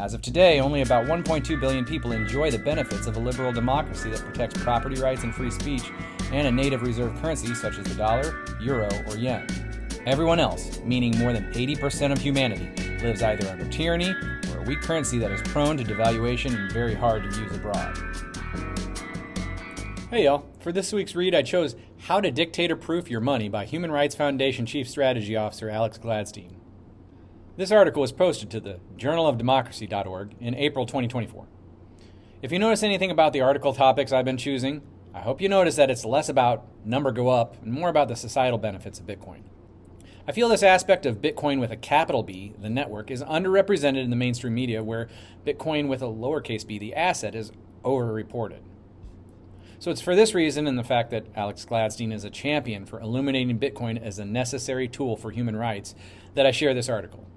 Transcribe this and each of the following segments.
As of today, only about 1.2 billion people enjoy the benefits of a liberal democracy that protects property rights and free speech, and a native reserve currency such as the dollar, euro, or yen. Everyone else, meaning more than 80% of humanity, lives either under tyranny or a weak currency that is prone to devaluation and very hard to use abroad. Hey y'all, for this week's read I chose How to Dictator-Proof Your Money by Human Rights Foundation Chief Strategy Officer Alex Gladstein. This article was posted to the journalofdemocracy.org in April 2024. If you notice anything about the article topics I've been choosing, I hope you notice that it's less about number go up and more about the societal benefits of Bitcoin. I feel this aspect of Bitcoin with a capital B, the network, is underrepresented in the mainstream media, where Bitcoin with a lowercase b, the asset, is overreported. So it's for this reason and the fact that Alex Gladstein is a champion for illuminating Bitcoin as a necessary tool for human rights that I share this article.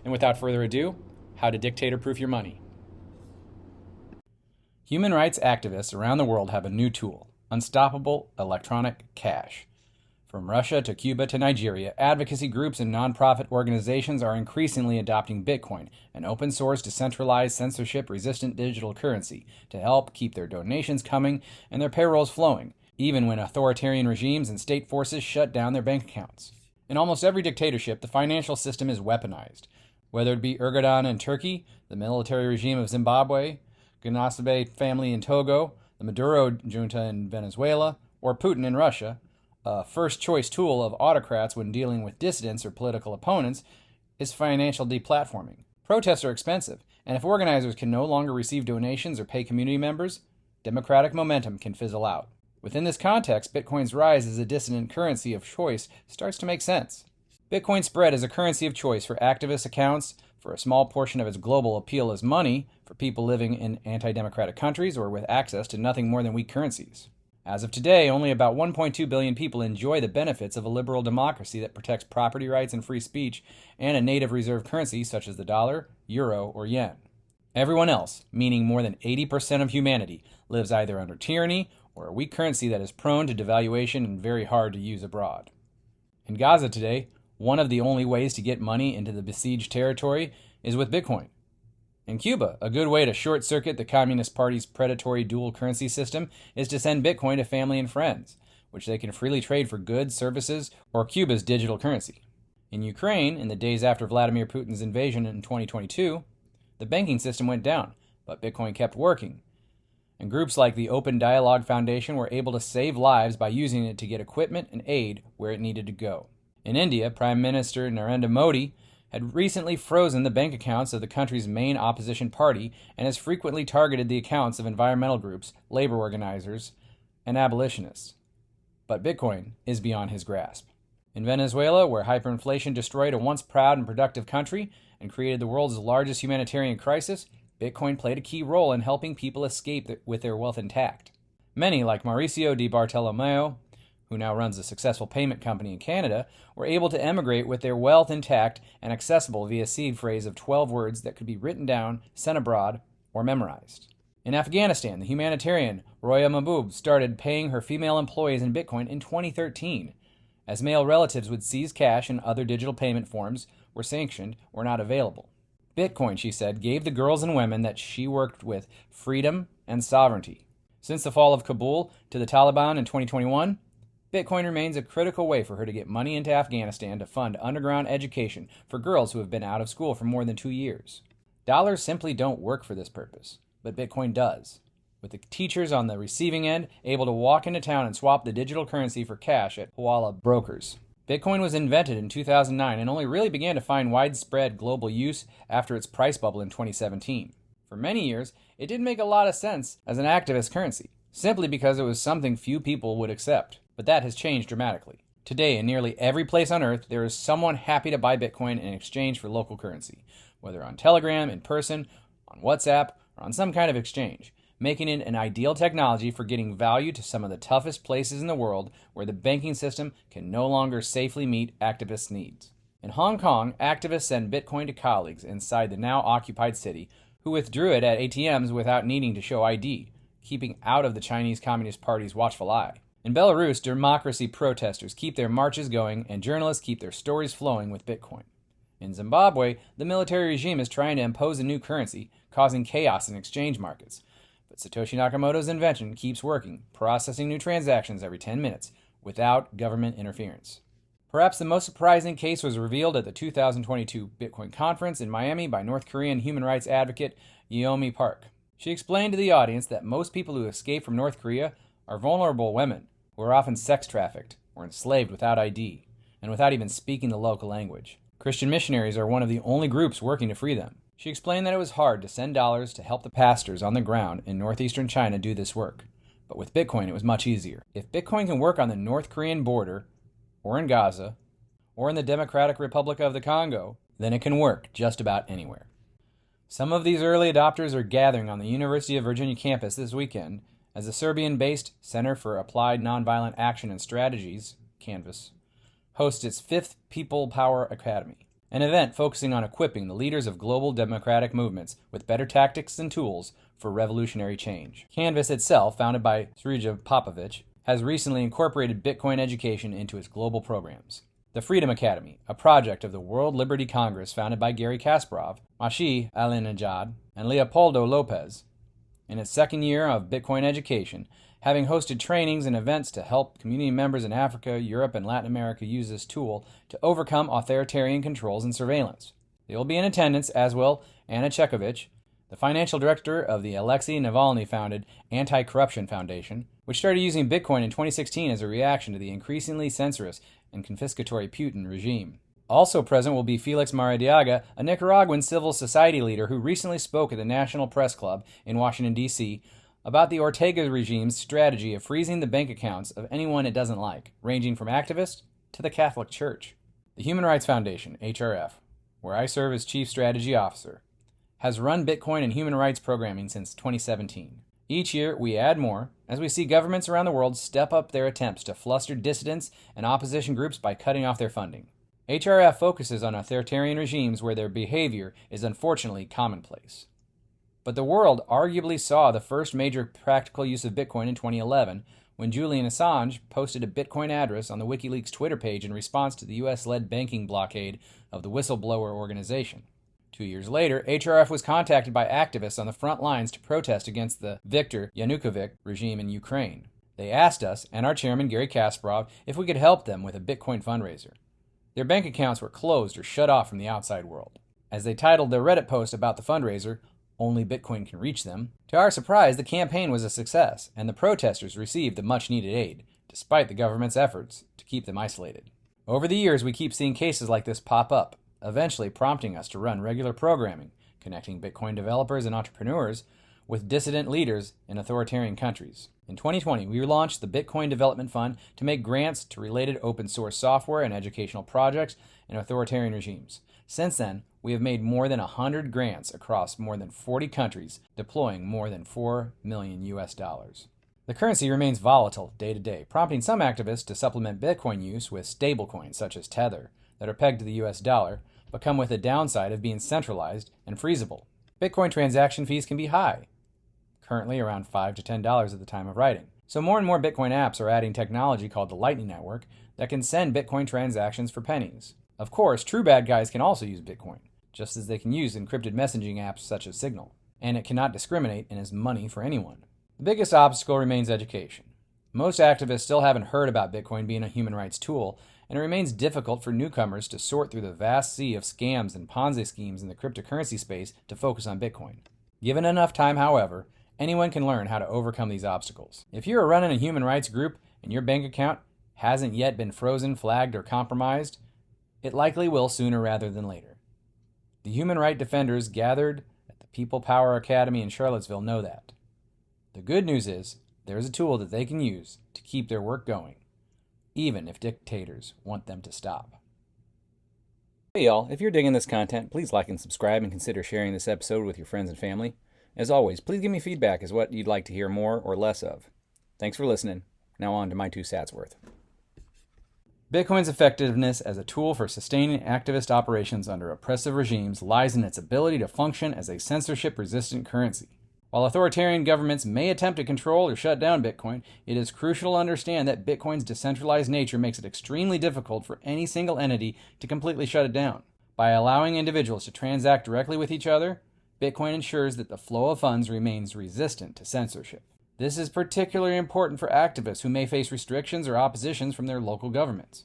And without further ado, How to Dictator-Proof Your Money. Human rights activists around the world have a new tool, unstoppable electronic cash. From Russia to Cuba to Nigeria, advocacy groups and nonprofit organizations are increasingly adopting Bitcoin, an open-source, decentralized, censorship-resistant digital currency, to help keep their donations coming and their payrolls flowing, even when authoritarian regimes and state forces shut down their bank accounts. In almost every dictatorship, the financial system is weaponized. Whether it be Erdogan in Turkey, the military regime of Zimbabwe, Gladsein family in Togo, the Maduro junta in Venezuela, or Putin in Russia, a first-choice tool of autocrats when dealing with dissidents or political opponents is financial deplatforming. Protests are expensive, and if organizers can no longer receive donations or pay community members, democratic momentum can fizzle out. Within this context, Bitcoin's rise as a dissident currency of choice starts to make sense. Bitcoin spread as a currency of choice for activist accounts, for a small portion of its global appeal as money, for people living in anti-democratic countries or with access to nothing more than weak currencies. As of today, only about 1.2 billion people enjoy the benefits of a liberal democracy that protects property rights and free speech, and a native reserve currency such as the dollar, euro, or yen. Everyone else, meaning more than 80% of humanity, lives either under tyranny or a weak currency that is prone to devaluation and very hard to use abroad. In Gaza today, one of the only ways to get money into the besieged territory is with Bitcoin. In Cuba, a good way to short-circuit the Communist Party's predatory dual currency system is to send Bitcoin to family and friends, which they can freely trade for goods, services, or Cuba's digital currency. In Ukraine, in the days after Vladimir Putin's invasion in 2022, the banking system went down, but Bitcoin kept working. And groups like the Open Dialogue Foundation were able to save lives by using it to get equipment and aid where it needed to go. In India, Prime Minister Narendra Modi had recently frozen the bank accounts of the country's main opposition party and has frequently targeted the accounts of environmental groups, labor organizers, and abolitionists. But Bitcoin is beyond his grasp. In Venezuela, where hyperinflation destroyed a once proud and productive country and created the world's largest humanitarian crisis, Bitcoin played a key role in helping people escape with their wealth intact. Many, like Mauricio Di Bartolomeo, who now runs a successful payment company in Canada, were able to emigrate with their wealth intact and accessible via seed phrase of 12 words that could be written down, sent abroad, or memorized. In Afghanistan, the humanitarian Roya Mahbub started paying her female employees in Bitcoin in 2013, as male relatives would seize cash and other digital payment forms were sanctioned or not available. Bitcoin, she said, gave the girls and women that she worked with freedom and sovereignty. Since the fall of Kabul to the Taliban in 2021, Bitcoin remains a critical way for her to get money into Afghanistan to fund underground education for girls who have been out of school for more than 2 years. Dollars simply don't work for this purpose, but Bitcoin does, with the teachers on the receiving end able to walk into town and swap the digital currency for cash at Hawala brokers. Bitcoin was invented in 2009 and only really began to find widespread global use after its price bubble in 2017. For many years, it didn't make a lot of sense as an activist currency, simply because it was something few people would accept. But that has changed dramatically. Today, in nearly every place on Earth, there is someone happy to buy Bitcoin in exchange for local currency, whether on Telegram, in person, on WhatsApp, or on some kind of exchange, making it an ideal technology for getting value to some of the toughest places in the world where the banking system can no longer safely meet activists' needs. In Hong Kong, activists send Bitcoin to colleagues inside the now occupied city who withdrew it at ATMs without needing to show ID, keeping out of the Chinese Communist Party's watchful eye. In Belarus, democracy protesters keep their marches going and journalists keep their stories flowing with Bitcoin. In Zimbabwe, the military regime is trying to impose a new currency, causing chaos in exchange markets. But Satoshi Nakamoto's invention keeps working, processing new transactions every 10 minutes without government interference. Perhaps the most surprising case was revealed at the 2022 Bitcoin conference in Miami by North Korean human rights advocate Yeonmi Park. She explained to the audience that most people who escape from North Korea are vulnerable women who are often sex trafficked or enslaved without ID and without even speaking the local language. Christian missionaries are one of the only groups working to free them. She explained that it was hard to send dollars to help the pastors on the ground in northeastern China do this work. But with Bitcoin, it was much easier. If Bitcoin can work on the North Korean border, or in Gaza, or in the Democratic Republic of the Congo, then it can work just about anywhere. Some of these early adopters are gathering on the University of Virginia campus this weekend as the Serbian-based Center for Applied Nonviolent Action and Strategies, Canvas, hosts its 5th People Power Academy, an event focusing on equipping the leaders of global democratic movements with better tactics and tools for revolutionary change. Canvas itself, founded by Srija Popovic, has recently incorporated Bitcoin education into its global programs. The Freedom Academy, a project of the World Liberty Congress founded by Gary Kasparov, Masih Alinejad, and Leopoldo Lopez, in its 2nd year of Bitcoin education, having hosted trainings and events to help community members in Africa, Europe, and Latin America use this tool to overcome authoritarian controls and surveillance. They will be in attendance, as will Anna Chekovich, the financial director of the Alexei Navalny-founded Anti-Corruption Foundation, which started using Bitcoin in 2016 as a reaction to the increasingly censorious and confiscatory Putin regime. Also present will be Felix Maradiaga, a Nicaraguan civil society leader who recently spoke at the National Press Club in Washington, D.C., about the Ortega regime's strategy of freezing the bank accounts of anyone it doesn't like, ranging from activists to the Catholic Church. The Human Rights Foundation, HRF, where I serve as Chief Strategy Officer, has run Bitcoin and human rights programming since 2017. Each year, we add more as we see governments around the world step up their attempts to fluster dissidents and opposition groups by cutting off their funding. HRF focuses on authoritarian regimes where their behavior is unfortunately commonplace. But the world arguably saw the first major practical use of Bitcoin in 2011 when Julian Assange posted a Bitcoin address on the WikiLeaks Twitter page in response to the US-led banking blockade of the whistleblower organization. 2 years later, HRF was contacted by activists on the front lines to protest against the Viktor Yanukovych regime in Ukraine. They asked us and our chairman, Gary Kasparov, if we could help them with a Bitcoin fundraiser. Their bank accounts were closed or shut off from the outside world. As they titled their Reddit post about the fundraiser, "Only Bitcoin Can Reach Them," to our surprise, the campaign was a success, and the protesters received the much-needed aid, despite the government's efforts to keep them isolated. Over the years, we keep seeing cases like this pop up, eventually prompting us to run regular programming, connecting Bitcoin developers and entrepreneurs with dissident leaders in authoritarian countries. In 2020, we launched the Bitcoin Development Fund to make grants to related open source software and educational projects in authoritarian regimes. Since then, we have made more than 100 grants across more than 40 countries, deploying more than $4 million US. The currency remains volatile day to day, prompting some activists to supplement Bitcoin use with stablecoins such as Tether that are pegged to the US dollar, but come with the downside of being centralized and freezable. Bitcoin transaction fees can be high, currently around $5 to $10 at the time of writing. So more and more Bitcoin apps are adding technology called the Lightning Network that can send Bitcoin transactions for pennies. Of course, true bad guys can also use Bitcoin, just as they can use encrypted messaging apps such as Signal, and it cannot discriminate and is money for anyone. The biggest obstacle remains education. Most activists still haven't heard about Bitcoin being a human rights tool, and it remains difficult for newcomers to sort through the vast sea of scams and Ponzi schemes in the cryptocurrency space to focus on Bitcoin. Given enough time, however, anyone can learn how to overcome these obstacles. If you are running a human rights group and your bank account hasn't yet been frozen, flagged, or compromised, it likely will sooner rather than later. The human rights defenders gathered at the People Power Academy in Charlottesville know that. The good news is there is a tool that they can use to keep their work going, even if dictators want them to stop. Hey y'all, if you're digging this content, please like and subscribe and consider sharing this episode with your friends and family. As always, please give me feedback as what you'd like to hear more or less of. Thanks for listening. Now on to my 2 cents worth. Bitcoin's effectiveness as a tool for sustaining activist operations under oppressive regimes lies in its ability to function as a censorship-resistant currency. While authoritarian governments may attempt to control or shut down Bitcoin, it is crucial to understand that Bitcoin's decentralized nature makes it extremely difficult for any single entity to completely shut it down. By allowing individuals to transact directly with each other, Bitcoin ensures that the flow of funds remains resistant to censorship. This is particularly important for activists who may face restrictions or oppositions from their local governments.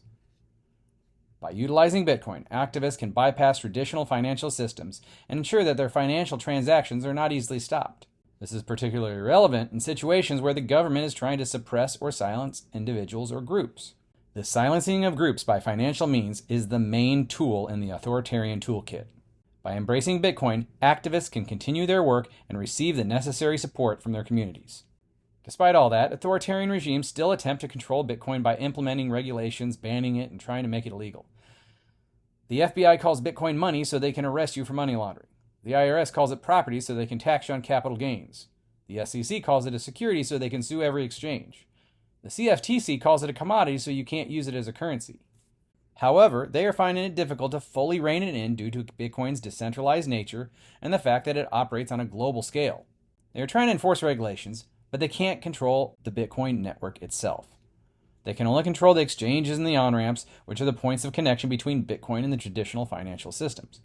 By utilizing Bitcoin, activists can bypass traditional financial systems and ensure that their financial transactions are not easily stopped. This is particularly relevant in situations where the government is trying to suppress or silence individuals or groups. The silencing of groups by financial means is the main tool in the authoritarian toolkit. By embracing Bitcoin, activists can continue their work and receive the necessary support from their communities. Despite all that, authoritarian regimes still attempt to control Bitcoin by implementing regulations, banning it, and trying to make it illegal. The FBI calls Bitcoin money so they can arrest you for money laundering. The IRS calls it property so they can tax you on capital gains. The SEC calls it a security so they can sue every exchange. The CFTC calls it a commodity so you can't use it as a currency. However, they are finding it difficult to fully rein it in due to Bitcoin's decentralized nature and the fact that it operates on a global scale. They are trying to enforce regulations, but they can't control the Bitcoin network itself. They can only control the exchanges and the on-ramps, which are the points of connection between Bitcoin and the traditional financial systems.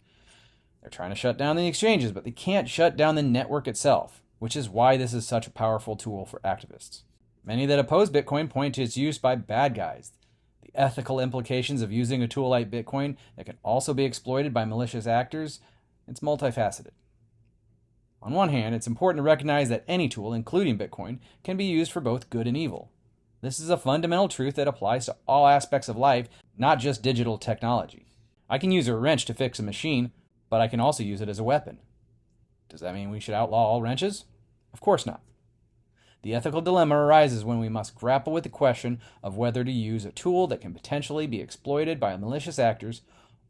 They're trying to shut down the exchanges, but they can't shut down the network itself, which is why this is such a powerful tool for activists. Many that oppose Bitcoin point to its use by bad guys. The ethical implications of using a tool like Bitcoin that can also be exploited by malicious actors, it's multifaceted. On one hand, it's important to recognize that any tool, including Bitcoin, can be used for both good and evil. This is a fundamental truth that applies to all aspects of life, not just digital technology. I can use a wrench to fix a machine, but I can also use it as a weapon. Does that mean we should outlaw all wrenches? Of course not. The ethical dilemma arises when we must grapple with the question of whether to use a tool that can potentially be exploited by malicious actors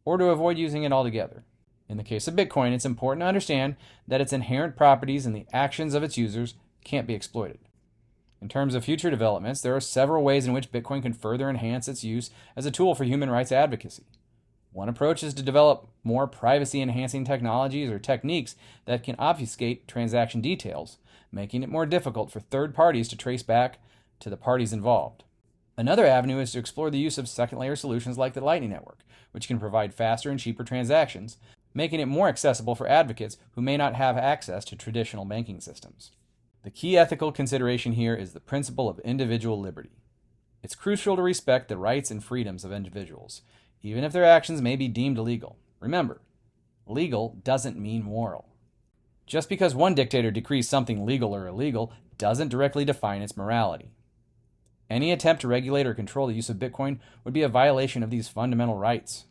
or to avoid using it altogether. In the case of Bitcoin, it's important to understand that its inherent properties and the actions of its users can't be exploited. In terms of future developments, there are several ways in which Bitcoin can further enhance its use as a tool for human rights advocacy. One approach is to develop more privacy-enhancing technologies or techniques that can obfuscate transaction details, making it more difficult for third parties to trace back to the parties involved. Another avenue is to explore the use of second-layer solutions like the Lightning Network, which can provide faster and cheaper transactions, making it more accessible for advocates who may not have access to traditional banking systems. The key ethical consideration here is the principle of individual liberty. It's crucial to respect the rights and freedoms of individuals, even if their actions may be deemed illegal. Remember, legal doesn't mean moral. Just because one dictator decrees something legal or illegal doesn't directly define its morality. Any attempt to regulate or control the use of Bitcoin would be a violation of these fundamental rights.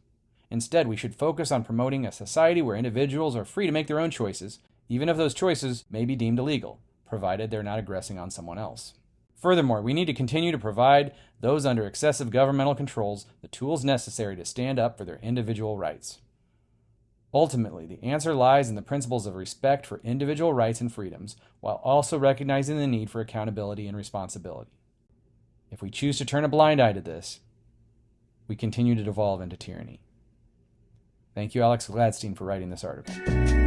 Instead, we should focus on promoting a society where individuals are free to make their own choices, even if those choices may be deemed illegal, provided they're not aggressing on someone else. Furthermore, we need to continue to provide those under excessive governmental controls the tools necessary to stand up for their individual rights. Ultimately, the answer lies in the principles of respect for individual rights and freedoms, while also recognizing the need for accountability and responsibility. If we choose to turn a blind eye to this, we continue to devolve into tyranny. Thank you, Alex Gladstein, for writing this article.